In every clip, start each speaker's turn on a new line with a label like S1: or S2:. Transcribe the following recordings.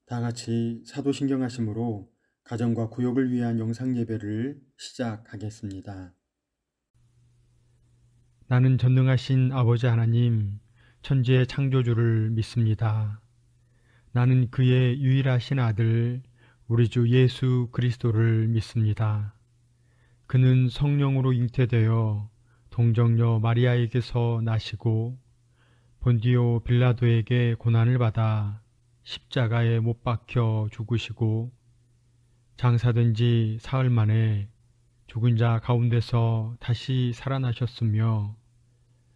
S1: 다 같이 사도신경하심으로 가정과 구역을 위한 영상 예배를 시작하겠습니다.
S2: 나는 전능하신 아버지 하나님, 천지의 창조주를 믿습니다. 나는 그의 유일하신 아들, 우리 주 예수 그리스도를 믿습니다. 그는 성령으로 잉태되어 동정녀 마리아에게서 나시고 본디오 빌라도에게 고난을 받아 십자가에 못 박혀 죽으시고 장사된 지 사흘 만에 죽은 자 가운데서 다시 살아나셨으며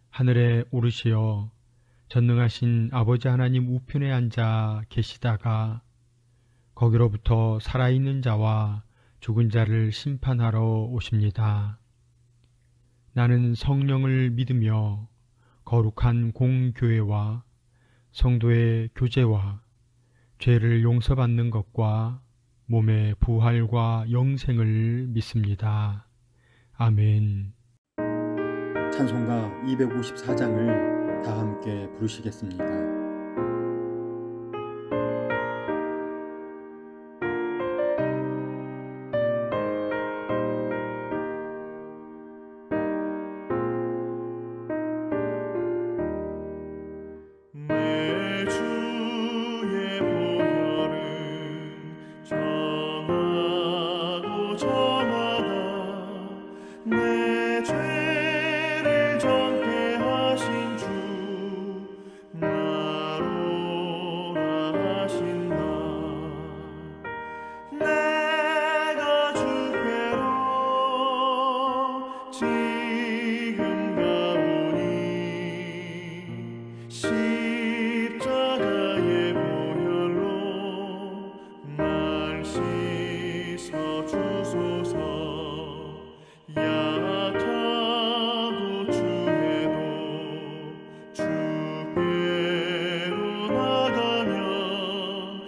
S2: 하늘에 오르시어 전능하신 아버지 하나님 우편에 앉아 계시다가 거기로부터 살아있는 자와 죽은 자를 심판하러 오십니다. 나는 성령을 믿으며 거룩한 공교회와 성도의 교제와 죄를 용서받는 것과 몸의 부활과 영생을 믿습니다. 아멘.
S1: 찬송가 254장을 다 함께 부르시겠습니다.
S3: 내 주의 보혈은 정하고 정하다 내 죄를 정케 하신 주 나로라 하신다. 내가 주께로 지금 가오니 십자가의 보혈로 날 씻어 주소서. 약하고 추해도 주께로 나가면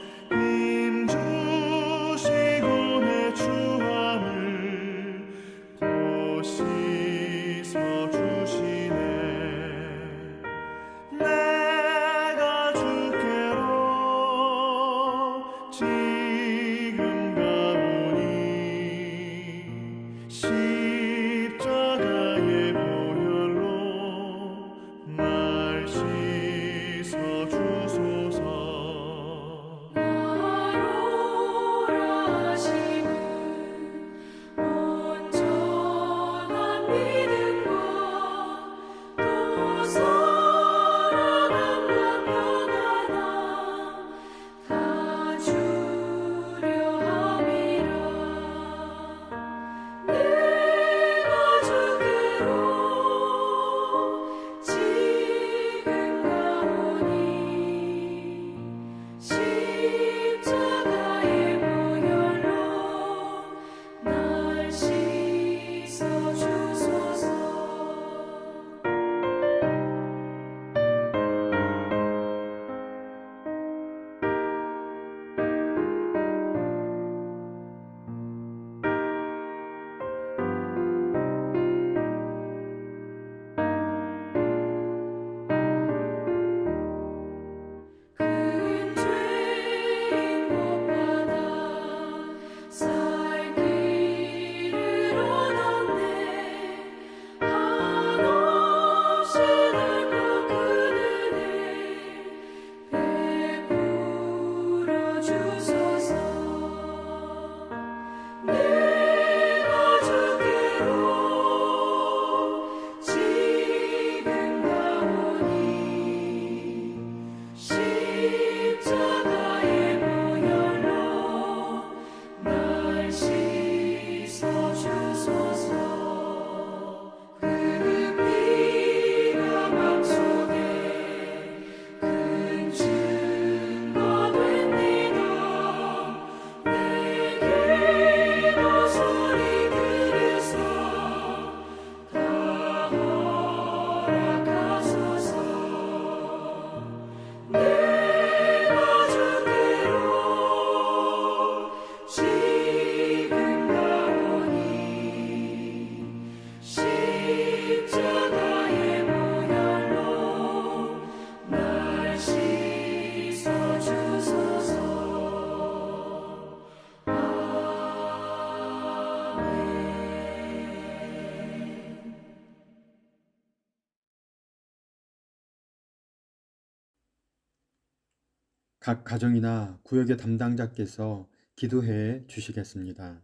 S1: 각 가정이나 구역의 담당자께서 기도해 주시겠습니다.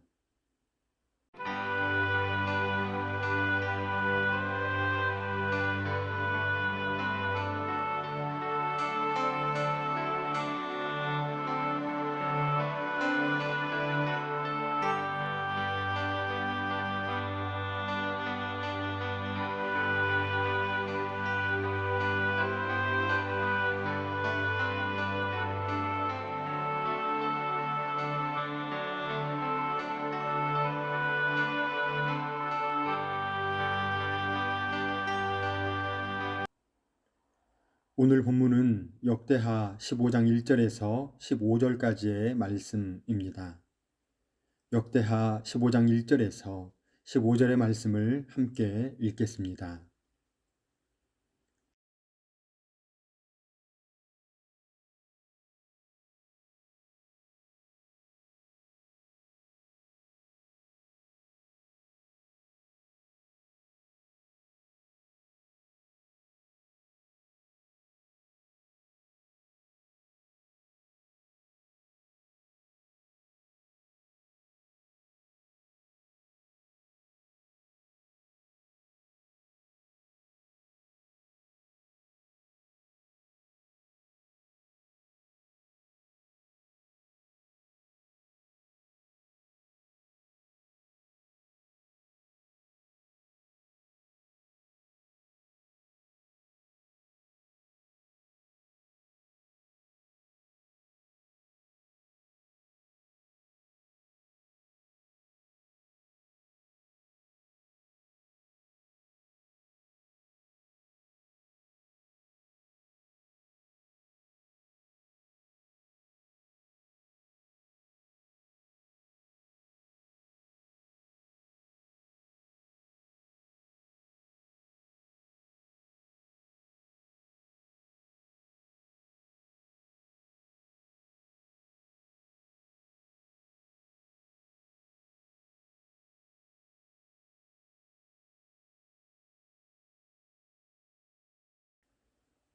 S1: 오늘 본문은 역대하 15장 1절에서 15절까지의 말씀입니다. 역대하 15장 1절에서 15절의 말씀을 함께 읽겠습니다.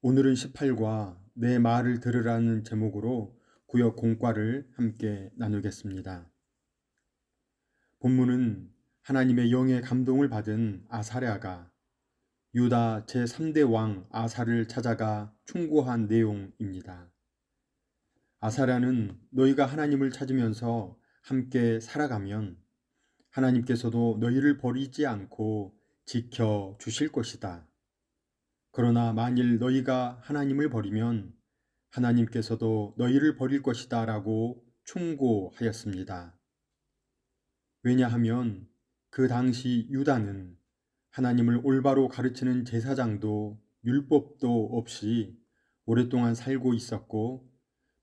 S1: 오늘은 18과 내 말을 들으라는 제목으로 구역 공과를 함께 나누겠습니다. 본문은 하나님의 영의 감동을 받은 아사랴가 유다 제3대 왕 아사를 찾아가 충고한 내용입니다. 아사랴는 너희가 하나님을 찾으면서 함께 살아가면 하나님께서도 너희를 버리지 않고 지켜 주실 것이다. 그러나 만일 너희가 하나님을 버리면 하나님께서도 너희를 버릴 것이다 라고 충고하였습니다. 왜냐하면 그 당시 유다는 하나님을 올바로 가르치는 제사장도 율법도 없이 오랫동안 살고 있었고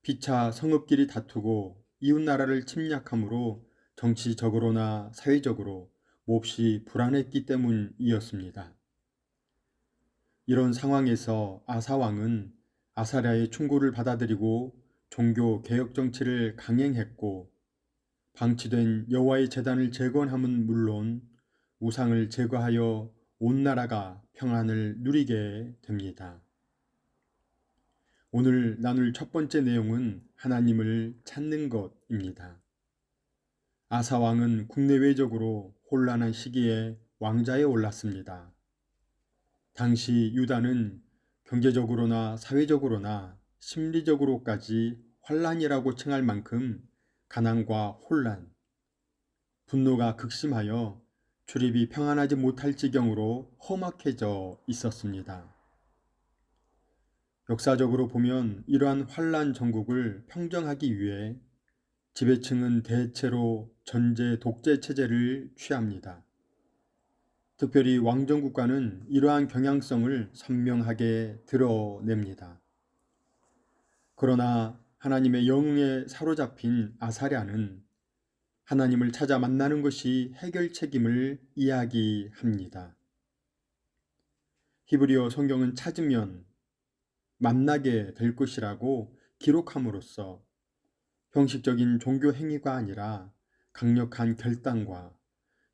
S1: 피차 성읍끼리 다투고 이웃나라를 침략함으로 정치적으로나 사회적으로 몹시 불안했기 때문이었습니다. 이런 상황에서 아사왕은 아사랴의 충고를 받아들이고 종교 개혁 정치를 강행했고 방치된 여호와의 제단을 재건함은 물론 우상을 제거하여 온 나라가 평안을 누리게 됩니다. 오늘 나눌 첫 번째 내용은 하나님을 찾는 것입니다. 아사왕은 국내외적으로 혼란한 시기에 왕좌에 올랐습니다. 당시 유다는 경제적으로나 사회적으로나 심리적으로까지 환란이라고 칭할 만큼 가난과 혼란, 분노가 극심하여 출입이 평안하지 못할 지경으로 험악해져 있었습니다. 역사적으로 보면 이러한 환란 전국을 평정하기 위해 지배층은 대체로 전제 독재 체제를 취합니다. 특별히 왕정국가는 이러한 경향성을 선명하게 드러냅니다. 그러나 하나님의 영에 사로잡힌 아사랴는 하나님을 찾아 만나는 것이 해결책임을 이야기합니다. 히브리어 성경은 찾으면 만나게 될 것이라고 기록함으로써 형식적인 종교 행위가 아니라 강력한 결단과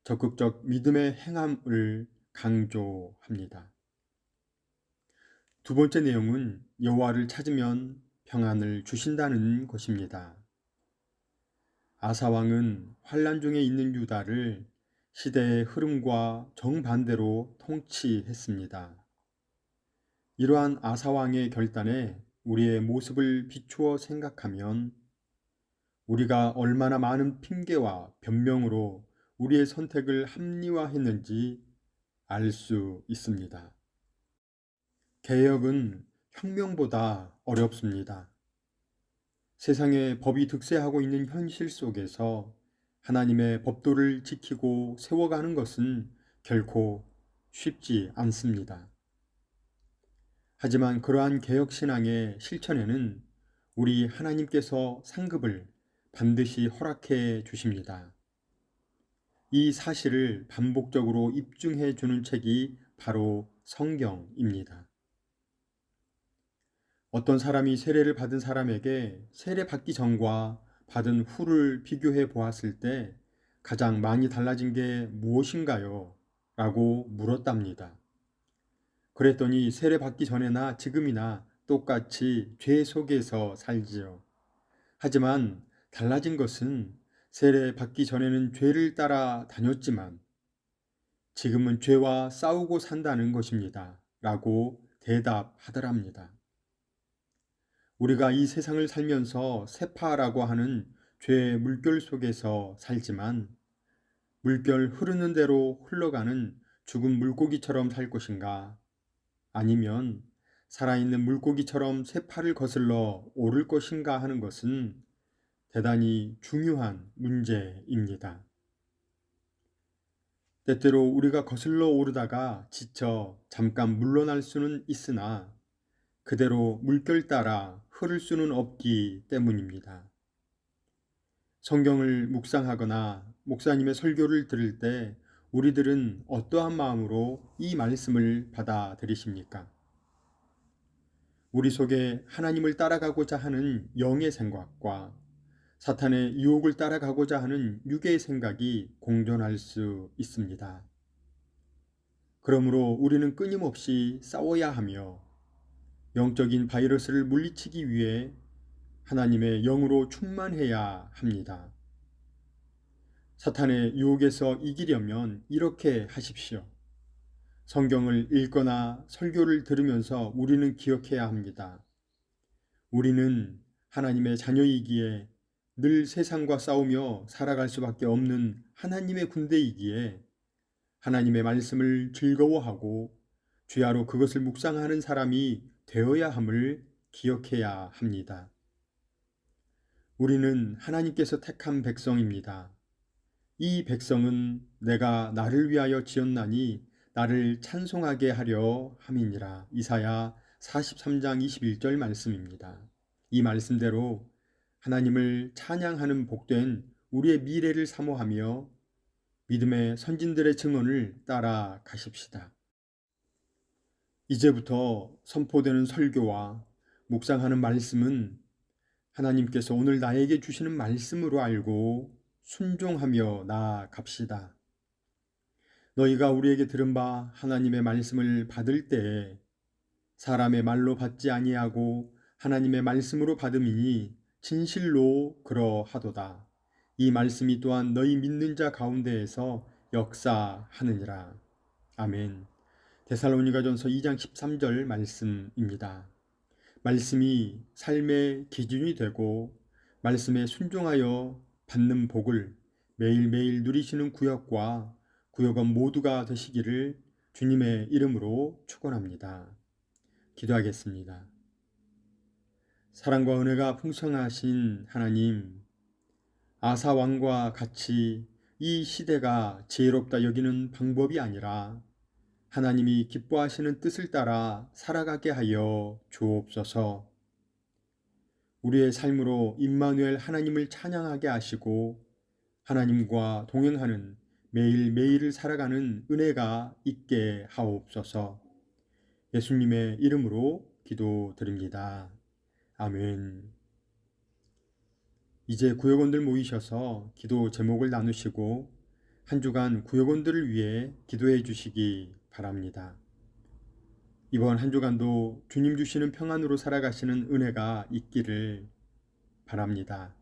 S1: 적극적 믿음의 행함을 강조합니다. 두 번째 내용은 여호와를 찾으면 평안을 주신다는 것입니다. 아사왕은 환란 중에 있는 유다를 시대의 흐름과 정반대로 통치했습니다. 이러한 아사왕의 결단에 우리의 모습을 비추어 생각하면 우리가 얼마나 많은 핑계와 변명으로 우리의 선택을 합리화했는지 알 수 있습니다. 개혁은 혁명보다 어렵습니다. 세상에 법이 득세하고 있는 현실 속에서 하나님의 법도를 지키고 세워가는 것은 결코 쉽지 않습니다. 하지만 그러한 개혁신앙의 실천에는 우리 하나님께서 상급을 반드시 허락해 주십니다. 이 사실을 반복적으로 입증해 주는 책이 바로 성경입니다. 어떤 사람이 세례를 받은 사람에게 세례 받기 전과 받은 후를 비교해 보았을 때 가장 많이 달라진 게 무엇인가요? 라고 물었답니다. 그랬더니 세례 받기 전에나 지금이나 똑같이 죄 속에서 살지요. 하지만 달라진 것은 세례 받기 전에는 죄를 따라 다녔지만 지금은 죄와 싸우고 산다는 것입니다. 라고 대답하더랍니다. 우리가 이 세상을 살면서 세파라고 하는 죄의 물결 속에서 살지만 물결 흐르는 대로 흘러가는 죽은 물고기처럼 살 것인가? 아니면 살아있는 물고기처럼 세파를 거슬러 오를 것인가 하는 것은 대단히 중요한 문제입니다. 때때로 우리가 거슬러 오르다가 지쳐 잠깐 물러날 수는 있으나 그대로 물결 따라 흐를 수는 없기 때문입니다. 성경을 묵상하거나 목사님의 설교를 들을 때 우리들은 어떠한 마음으로 이 말씀을 받아들이십니까? 우리 속에 하나님을 따라가고자 하는 영의 생각과 사탄의 유혹을 따라가고자 하는 육의 생각이 공존할 수 있습니다. 그러므로 우리는 끊임없이 싸워야 하며 영적인 바이러스를 물리치기 위해 하나님의 영으로 충만해야 합니다. 사탄의 유혹에서 이기려면 이렇게 하십시오. 성경을 읽거나 설교를 들으면서 우리는 기억해야 합니다. 우리는 하나님의 자녀이기에 늘 세상과 싸우며 살아갈 수밖에 없는 하나님의 군대이기에 하나님의 말씀을 즐거워하고 주야로 그것을 묵상하는 사람이 되어야 함을 기억해야 합니다. 우리는 하나님께서 택한 백성입니다. 이 백성은 내가 나를 위하여 지었나니 나를 찬송하게 하려 함이니라. 이사야 43장 21절 말씀입니다. 이 말씀대로 하나님을 찬양하는 복된 우리의 미래를 사모하며 믿음의 선진들의 증언을 따라 가십시다. 이제부터 선포되는 설교와 묵상하는 말씀은 하나님께서 오늘 나에게 주시는 말씀으로 알고 순종하며 나아갑시다. 너희가 우리에게 들은 바 하나님의 말씀을 받을 때에 사람의 말로 받지 아니하고 하나님의 말씀으로 받음이니 진실로 그러하도다. 이 말씀이 또한 너희 믿는 자 가운데에서 역사하느니라. 아멘. 데살로니가전서 2장 13절 말씀입니다. 말씀이 삶의 기준이 되고 말씀에 순종하여 받는 복을 매일매일 누리시는 구역과 구역원 모두가 되시기를 주님의 이름으로 축원합니다. 기도하겠습니다. 사랑과 은혜가 풍성하신 하나님, 아사 왕과 같이 이 시대가 지혜롭다 여기는 방법이 아니라 하나님이 기뻐하시는 뜻을 따라 살아가게 하여 주옵소서. 우리의 삶으로 임마누엘 하나님을 찬양하게 하시고 하나님과 동행하는 매일매일을 살아가는 은혜가 있게 하옵소서. 예수님의 이름으로 기도드립니다. 아멘. 이제 구역원들 모이셔서 기도 제목을 나누시고 한 주간 구역원들을 위해 기도해 주시기 바랍니다. 이번 한 주간도 주님 주시는 평안으로 살아가시는 은혜가 있기를 바랍니다.